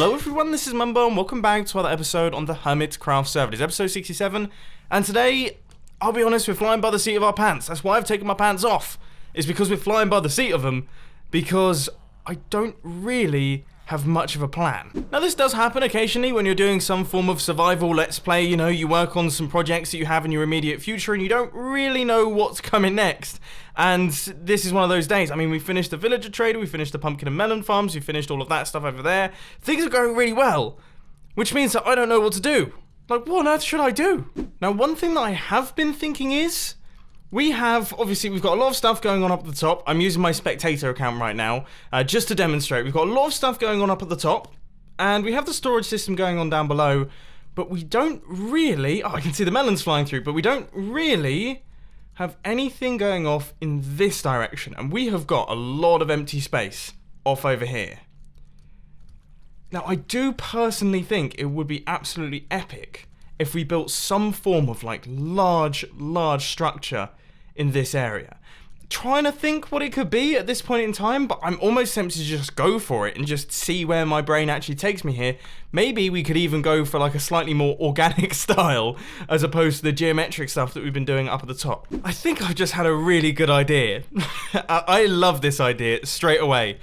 Hello everyone, this is Mumbo and welcome back to another episode on the Hermitcraft server. It's episode 67, and today, I'll be honest, we're flying by the seat of our pants. That's why I've taken my pants off. It's because we're flying by the seat of them, because I don't really have much of a plan. Now this does happen occasionally when you're doing some form of survival let's play, you know, you work on some projects that you have in your immediate future and you don't really know what's coming next. And this is one of those days. I mean, we finished the villager trader, we finished the pumpkin and melon farms, we finished all of that stuff over there. Things are going really well, which means that I don't know what to do. Like, what on earth should I do? Now, one thing that I have been thinking is, we've got a lot of stuff going on up at the top. I'm using my spectator account right now, just to demonstrate. We've got a lot of stuff going on up at the top, and we have the storage system going on down below, but we don't really, I can see the melons flying through, but we don't really have anything going off in this direction, and we have got a lot of empty space off over here. Now, I do personally think it would be absolutely epic if we built some form of, like, large structure in this area. Trying to think what it could be at this point in time, but I'm almost tempted to just go for it and just see where my brain actually takes me here. Maybe we could even go for like a slightly more organic style as opposed to the geometric stuff that we've been doing up at the top. I think I've just had a really good idea. I love this idea straight away.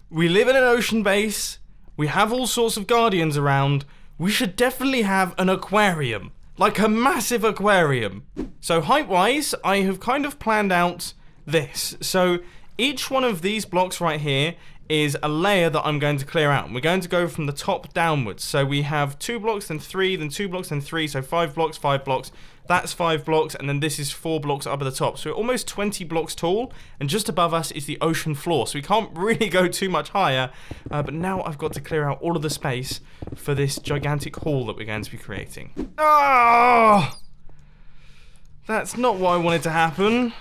We live in an ocean base, we have all sorts of guardians around, we should definitely have an aquarium. Like a massive aquarium. So height-wise, I have kind of planned out this. So each one of these blocks right here is a layer that I'm going to clear out. And we're going to go from the top downwards. So we have 2 blocks, then 3, then 2 blocks, then 3. So 5 blocks, 5 blocks. That's 5 blocks, and then this is 4 blocks up at the top. So we're almost 20 blocks tall, and just above us is the ocean floor. So we can't really go too much higher, but now I've got to clear out all of the space for this gigantic hall that we're going to be creating. Oh! That's not what I wanted to happen.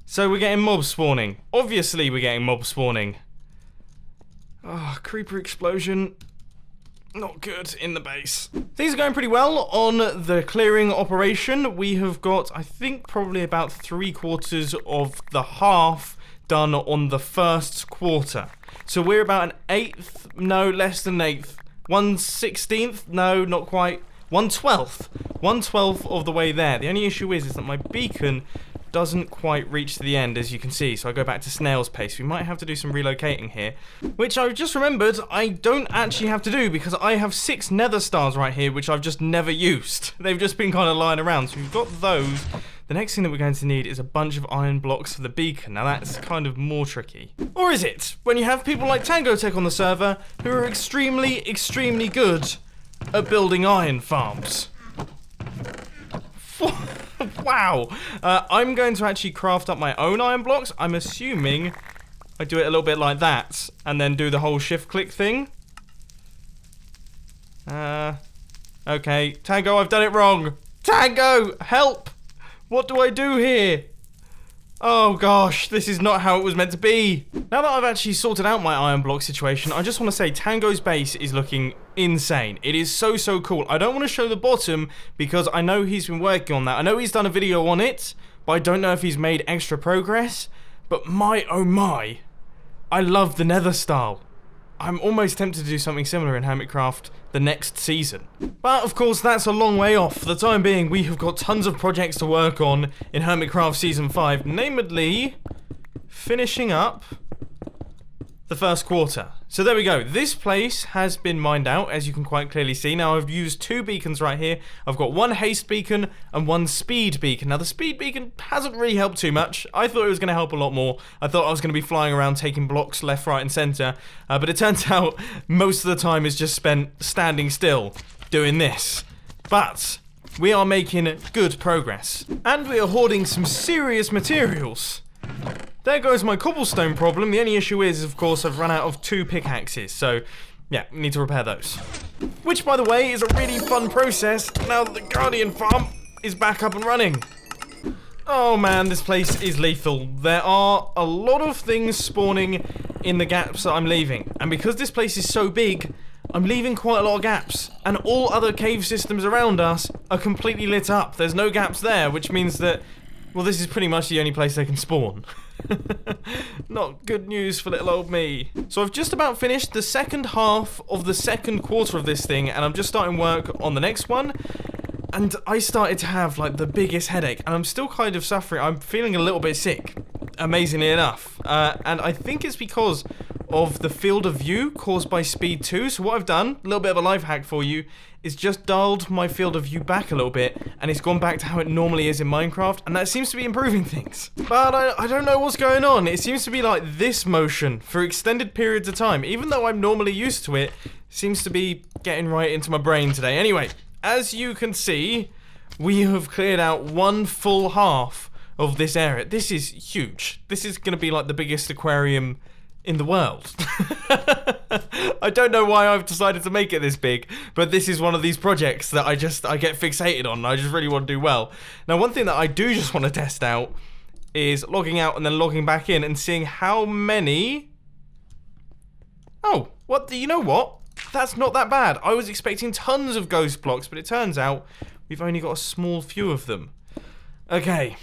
So we're getting mob spawning. Obviously we're getting mob spawning. Oh, creeper explosion. Not good in the base. Things are going pretty well on the clearing operation. We have got, I think, probably about 3/4 of the half done on the first quarter. So we're about an 1/8, no, less than 1/8. 1/16, no, not quite. 1/12. 1/12 of the way there. The only issue is that my beacon doesn't quite reach to the end, as you can see, so I go back to snail's pace. We might have to do some relocating here, which I've just remembered I don't actually have to do because I have 6 nether stars right here, which I've just never used. They've just been kind of lying around, so we've got those. The next thing that we're going to need is a bunch of iron blocks for the beacon. Now that's kind of more tricky. Or is it? When you have people like TangoTech on the server who are extremely good at building iron farms. Wow. I'm going to actually craft up my own iron blocks. I'm assuming I do it a little bit like that and then do the whole shift click thing. Okay. Tango, I've done it wrong. Tango, help! What do I do here? Oh gosh, this is not how it was meant to be. Now that I've actually sorted out my iron block situation, I just want to say Tango's base is looking insane. It is so cool. I don't want to show the bottom because I know he's been working on that. I know he's done a video on it, but I don't know if he's made extra progress. But my oh my, I love the nether style. I'm almost tempted to do something similar in Hermitcraft the next season. But of course that's a long way off. For the time being, we have got tons of projects to work on in Hermitcraft Season 5, namely finishing up the first quarter. So there we go. This place has been mined out, as you can quite clearly see. Now I've used 2 beacons right here. I've got 1 haste beacon and 1 speed beacon. Now the speed beacon hasn't really helped too much. I thought it was going to help a lot more. I thought I was going to be flying around taking blocks left, right and center. But it turns out most of the time is just spent standing still doing this. But we are making good progress. And we are hoarding some serious materials. There goes my cobblestone problem. The only issue is, of course, I've run out of 2 pickaxes. So, yeah, we need to repair those. Which, by the way, is a really fun process now that the Guardian farm is back up and running. Oh man, this place is lethal. There are a lot of things spawning in the gaps that I'm leaving. And because this place is so big, I'm leaving quite a lot of gaps. And all other cave systems around us are completely lit up. There's no gaps there, which means that, well, this is pretty much the only place they can spawn. Not good news for little old me. So I've just about finished the second half of the second quarter of this thing, and I'm just starting work on the next one. And I started to have like the biggest headache, and I'm still kind of suffering. I'm feeling a little bit sick, amazingly enough. And I think it's because of the field of view caused by speed 2. So what I've done, a little bit of a life hack for you, is just dialed my field of view back a little bit, and it's gone back to how it normally is in Minecraft, and that seems to be improving things. But I don't know what's going on. It seems to be like this motion for extended periods of time, even though I'm normally used to it, seems to be getting right into my brain today. Anyway, as you can see, we have cleared out one full half of this area. This is huge. This is going to be like the biggest aquarium in the world. I don't know why I've decided to make it this big, but this is one of these projects that I get fixated on. I just really want to do well. Now, one thing that I do just want to test out is logging out and then logging back in and seeing how many... Oh, what? You know what? That's not that bad. I was expecting tons of ghost blocks, but it turns out we've only got a small few of them. Okay.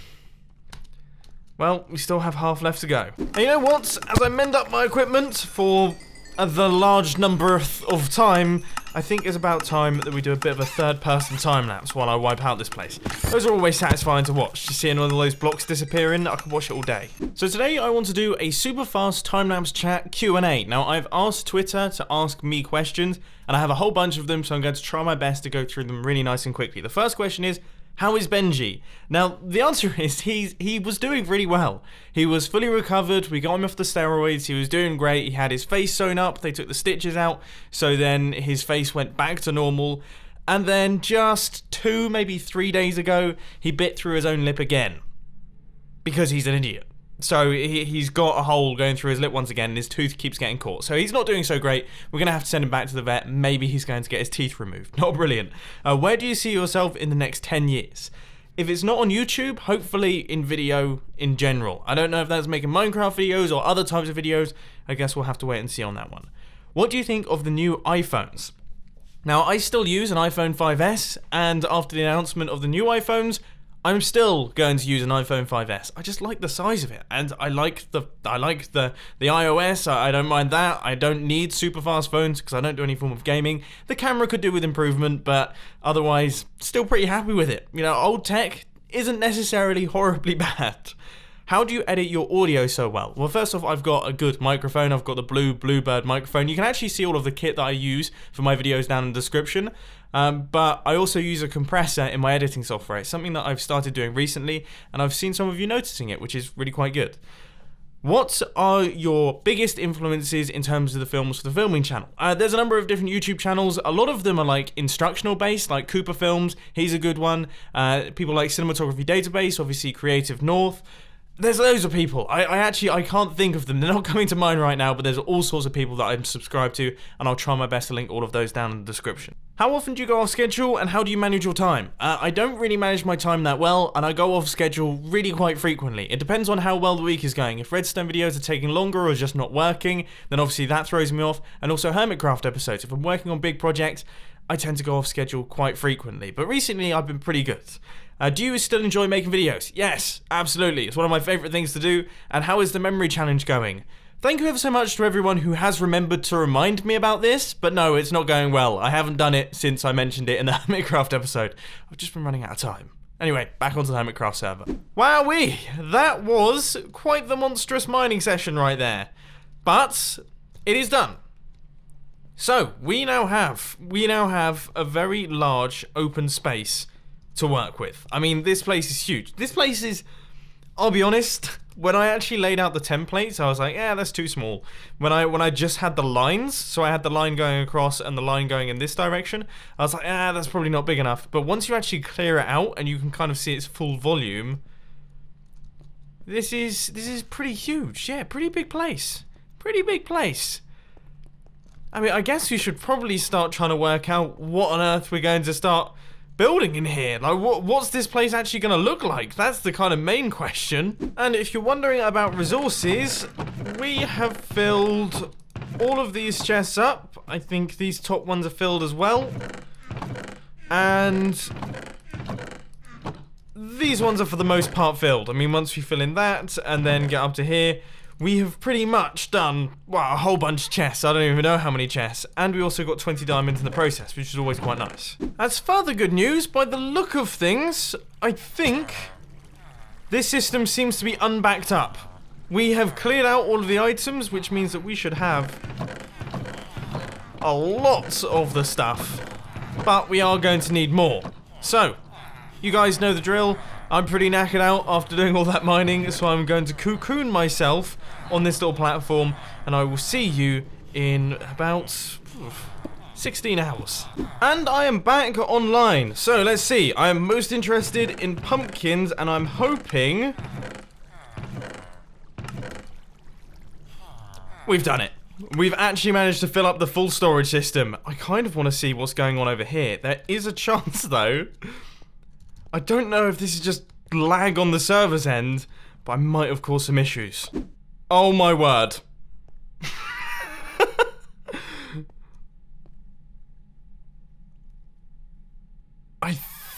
Well, we still have half left to go. And you know what? As I mend up my equipment for the large number of time, I think it's about time that we do a bit of a third-person time-lapse while I wipe out this place. Those are always satisfying to watch. Just seeing all of those blocks disappearing, I could watch it all day. So today I want to do a super fast time-lapse chat Q&A. Now, I've asked Twitter to ask me questions, and I have a whole bunch of them, so I'm going to try my best to go through them really nice and quickly. The first question is, how is Benji? Now, the answer is he was doing really well. He was fully recovered. We got him off the steroids. He was doing great. He had his face sewn up. They took the stitches out. So then his face went back to normal. And then just 2, maybe 3 days ago, he bit through his own lip again. Because he's an idiot. So he's got a hole going through his lip once again, and his tooth keeps getting caught. So he's not doing so great. We're going to have to send him back to the vet. Maybe he's going to get his teeth removed. Not brilliant. Where do you see yourself in the next 10 years? If it's not on YouTube, hopefully in video in general. I don't know if that's making Minecraft videos or other types of videos. I guess we'll have to wait and see on that one. What do you think of the new iPhones? Now, I still use an iPhone 5S, and after the announcement of the new iPhones, I'm still going to use an iPhone 5S. I just like the size of it, and I like the iOS. I don't mind that. I don't need super fast phones because I don't do any form of gaming. The camera could do with improvement, but otherwise, still pretty happy with it. You know, old tech isn't necessarily horribly bad. How do you edit your audio so well? Well, first off, I've got a good microphone. I've got the Bluebird microphone. You can actually see all of the kit that I use for my videos down in the description. But I also use a compressor in my editing software. It's something that I've started doing recently, and I've seen some of you noticing it, which is really quite good. What are your biggest influences in terms of the films for the filming channel? There's a number of different YouTube channels. A lot of them are like instructional based, like Cooper Films. He's a good one. People like Cinematography Database, obviously Creative North. There's loads of people. I can't think of them. They're not coming to mind right now, but there's all sorts of people that I'm subscribed to, and I'll try my best to link all of those down in the description. How often do you go off schedule, and how do you manage your time? I don't really manage my time that well, and I go off schedule really quite frequently. It depends on how well the week is going. If Redstone videos are taking longer or just not working, then obviously that throws me off, and also Hermitcraft episodes. If I'm working on big projects, I tend to go off schedule quite frequently, but recently I've been pretty good. Do you still enjoy making videos? Yes, absolutely. It's one of my favourite things to do. And how is the memory challenge going? Thank you ever so much to everyone who has remembered to remind me about this, but no, it's not going well. I haven't done it since I mentioned it in the Hermitcraft episode. I've just been running out of time. Anyway, back onto the Hermitcraft server. Wowee! That was quite the monstrous mining session right there. But it is done. So, we now have a very large open space to work with. I mean, this place is huge. This place is, I'll be honest, when I actually laid out the templates, I was like, yeah, that's too small. When I just had the lines, so I had the line going across and the line going in this direction, I was like, that's probably not big enough. But once you actually clear it out and you can kind of see its full volume, this is pretty huge. Yeah, pretty big place. Pretty big place. I mean, I guess we should probably start trying to work out what on earth we're going to start building in here. Like, what's this place actually going to look like? That's the kind of main question. And if you're wondering about resources, we have filled all of these chests up. I think these top ones are filled as well. And these ones are for the most part filled. I mean, once we fill in that and then get up to here, we have pretty much done, well, a whole bunch of chests. I don't even know how many chests. And we also got 20 diamonds in the process, which is always quite nice. As further good news, by the look of things, I think this system seems to be unbacked up. We have cleared out all of the items, which means that we should have a lot of the stuff. But we are going to need more. So, you guys know the drill. I'm pretty knackered out after doing all that mining, so I'm going to cocoon myself on this little platform, and I will see you in about 16 hours. And I am back online. So let's see. I am most interested in pumpkins, and I'm hoping we've done it. We've actually managed to fill up the full storage system. I kind of want to see what's going on over here. There is a chance, though. I don't know if this is just lag on the server's end, but I might have caused some issues. Oh my word. I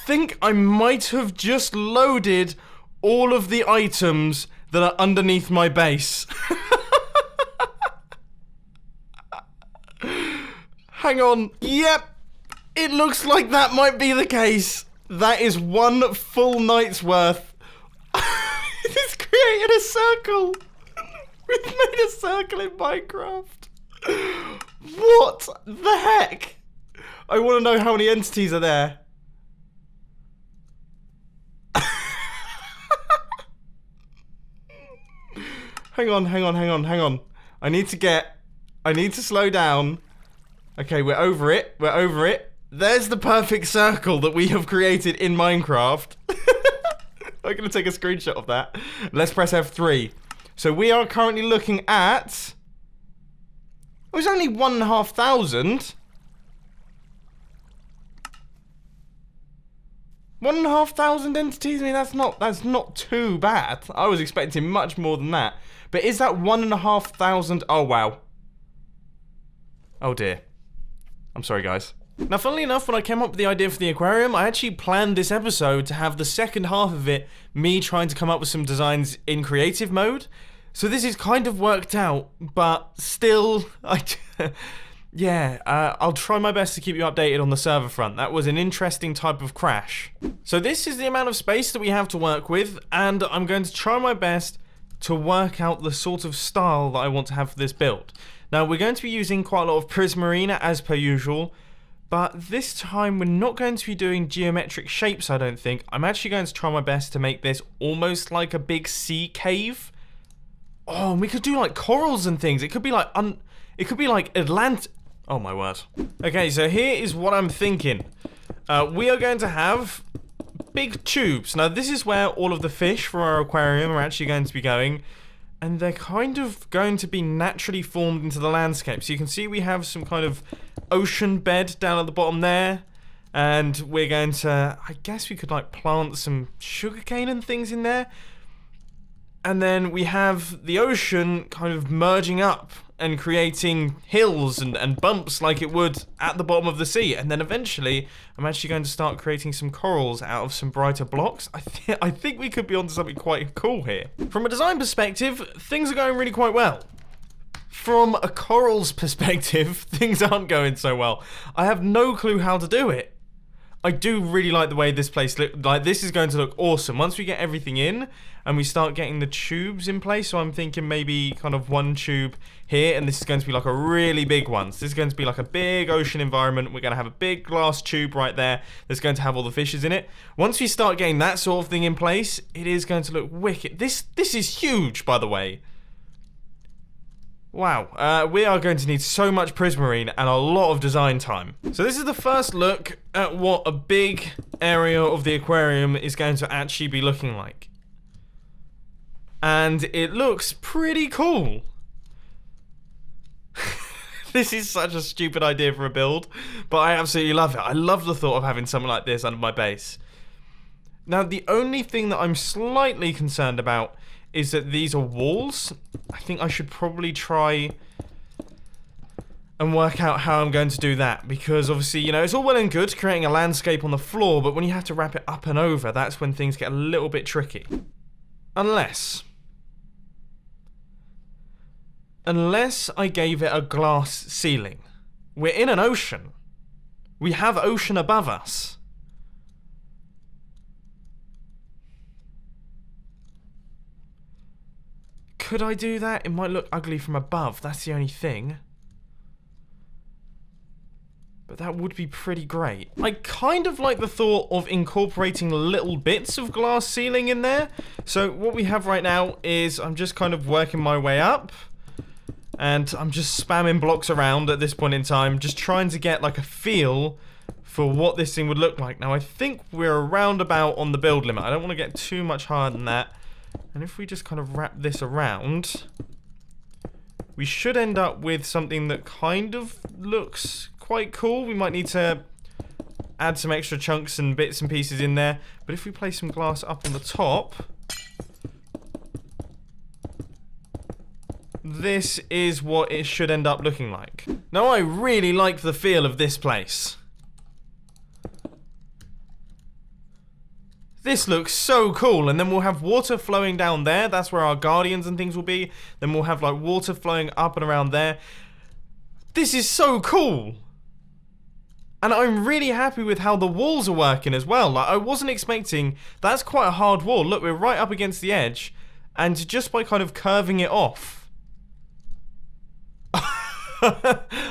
think I might have just loaded all of the items that are underneath my base. Hang on. Yep. It looks like that might be the case. That is one full night's worth. It's created a circle. We've made a circle in Minecraft. What the heck? I want to know how many entities are there. Hang on. I need to slow down. Okay, we're over it. There's the perfect circle that we have created in Minecraft. I'm going to take a screenshot of that. Let's press F3. So we are currently looking at... Oh, it's only 1,500. 1,500 entities? I mean, that's not too bad. I was expecting much more than that. But is that 1,500? Oh, wow. Oh, dear. I'm sorry, guys. Now, funnily enough, when I came up with the idea for the aquarium, I actually planned this episode to have the second half of it me trying to come up with some designs in creative mode. So this is kind of worked out, but still, I'll try my best to keep you updated on the server front. That was an interesting type of crash. So this is the amount of space that we have to work with, and I'm going to try my best to work out the sort of style that I want to have for this build. Now, we're going to be using quite a lot of Prismarina as per usual, but this time we're not going to be doing geometric shapes, I don't think. I'm actually going to try my best to make this almost like a big sea cave. Oh, and we could do like corals and things. It could be like Atlantic. Oh my word. Okay, so here is what I'm thinking. We are going to have big tubes. Now, this is where all of the fish for our aquarium are actually going to be going. And they're kind of going to be naturally formed into the landscape. So you can see we have some kind of ocean bed down at the bottom there. And we're going to, I guess we could like plant some sugarcane and things in there. And then we have the ocean kind of merging up and creating hills and bumps like it would at the bottom of the sea. And then eventually, I'm actually going to start creating some corals out of some brighter blocks. I think we could be onto something quite cool here. From a design perspective, things are going really quite well. From a corals perspective, things aren't going so well. I have no clue how to do it. I do really like the way this place looks. Like, this is going to look awesome once we get everything in and we start getting the tubes in place. So I'm thinking maybe kind of one tube here, and this is going to be like a really big one. So this is going to be like a big ocean environment. We're going to have a big glass tube right there that's going to have all the fishes in it. Once we start getting that sort of thing in place, it is going to look wicked. This is huge, by the way. Wow, we are going to need so much Prismarine and a lot of design time. So this is the first look at what a big area of the aquarium is going to actually be looking like. And it looks pretty cool. This is such a stupid idea for a build, but I absolutely love it. I love the thought of having something like this under my base. Now, the only thing that I'm slightly concerned about is that these are walls. I think I should probably try and work out how I'm going to do that, because obviously, you know, it's all well and good creating a landscape on the floor, but when you have to wrap it up and over, that's when things get a little bit tricky. Unless I gave it a glass ceiling. We're in an ocean. We have ocean above us. Could I do that? It might look ugly from above, that's the only thing. But that would be pretty great. I kind of like the thought of incorporating little bits of glass ceiling in there. So what we have right now is I'm just kind of working my way up. And I'm just spamming blocks around at this point in time, just trying to get like a feel for what this thing would look like. Now I think we're around about on the build limit. I don't want to get too much higher than that. And if we just kind of wrap this around, we should end up with something that kind of looks quite cool. We might need to add some extra chunks and bits and pieces in there. But if we place some glass up on the top, this is what it should end up looking like. Now I really like the feel of this place. This looks so cool, and then we'll have water flowing down there. That's where our guardians and things will be. Then we'll have like water flowing up and around there. This is so cool. And I'm really happy with how the walls are working as well. Like, I wasn't expecting, that's quite a hard wall. Look, we're right up against the edge, and just by kind of curving it off,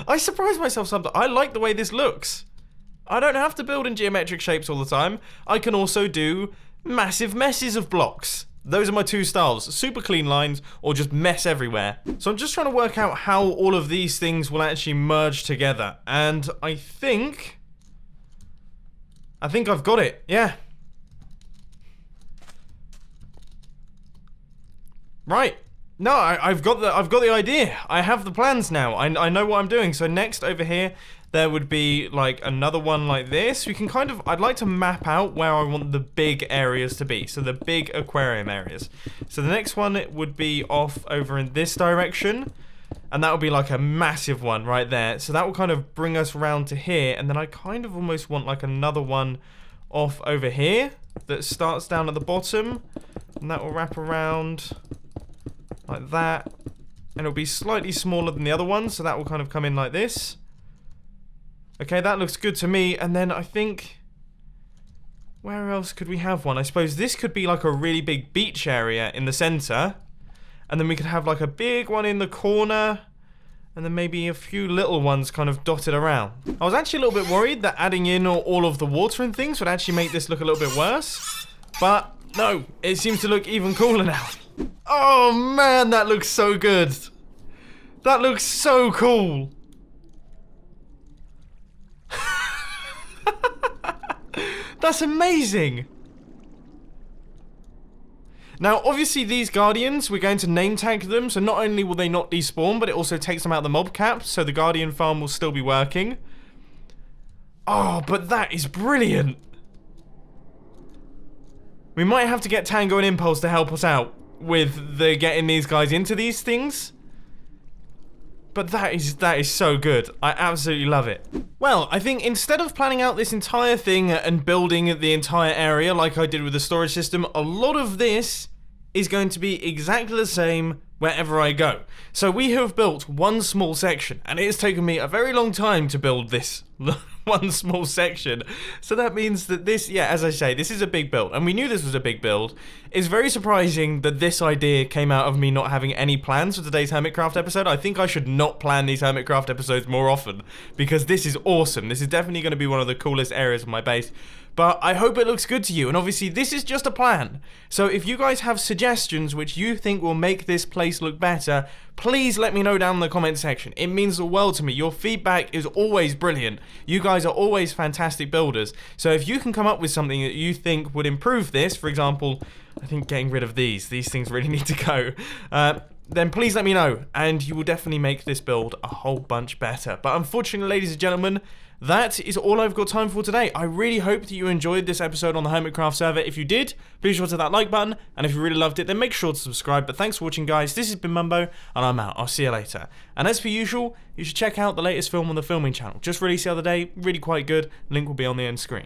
I surprised myself sometimes. I like the way this looks. I don't have to build in geometric shapes all the time. I can also do massive messes of blocks. Those are my two styles, super clean lines or just mess everywhere. So I'm just trying to work out how all of these things will actually merge together. And I think I've got it, yeah. Right. No, I've got the idea. I have the plans now. I know what I'm doing. So next over here, there would be like another one like this. We can kind of, I'd like to map out where I want the big areas to be. So the big aquarium areas. So the next one would be off over in this direction. And that would be like a massive one right there. So that will kind of bring us around to here. And then I kind of almost want like another one off over here that starts down at the bottom. And that will wrap around like that. And it'll be slightly smaller than the other one. So that will kind of come in like this. Okay, that looks good to me. And then I think, where else could we have one? I suppose this could be like a really big beach area in the center. And then we could have like a big one in the corner. And then maybe a few little ones kind of dotted around. I was actually a little bit worried that adding in all of the water and things would actually make this look a little bit worse. But no, it seems to look even cooler now. Oh man, that looks so good. That looks so cool. That's amazing. Now, obviously, these guardians, we're going to name tag them, so not only will they not despawn, but it also takes them out of the mob cap, so the guardian farm will still be working. Oh, but that is brilliant. We might have to get Tango and Impulse to help us out with the getting these guys into these things. But that is so good. I absolutely love it. Well, I think instead of planning out this entire thing and building the entire area like I did with the storage system, a lot of this is going to be exactly the same wherever I go. So we have built one small section, and it has taken me a very long time to build this one small section. So that means that this, yeah, as I say, this is a big build, and we knew this was a big build. It's very surprising that this idea came out of me not having any plans for today's Hermitcraft episode. I think I should not plan these Hermitcraft episodes more often, because this is awesome. This is definitely going to be one of the coolest areas of my base. But I hope it looks good to you, and obviously this is just a plan. So if you guys have suggestions which you think will make this place look better, please let me know down in the comment section. It means the world to me. Your feedback is always brilliant. You guys are always fantastic builders. So if you can come up with something that you think would improve this, for example, I think getting rid of these things really need to go. then please let me know, and you will definitely make this build a whole bunch better. But unfortunately, ladies and gentlemen, that is all I've got time for today. I really hope that you enjoyed this episode on the Hermitcraft server. If you did, please sure to hit that like button, and if you really loved it, then make sure to subscribe. But thanks for watching, guys. This has been Mumbo, and I'm out. I'll see you later. And as per usual, you should check out the latest film on the filming channel. Just released the other day, really quite good. Link will be on the end screen.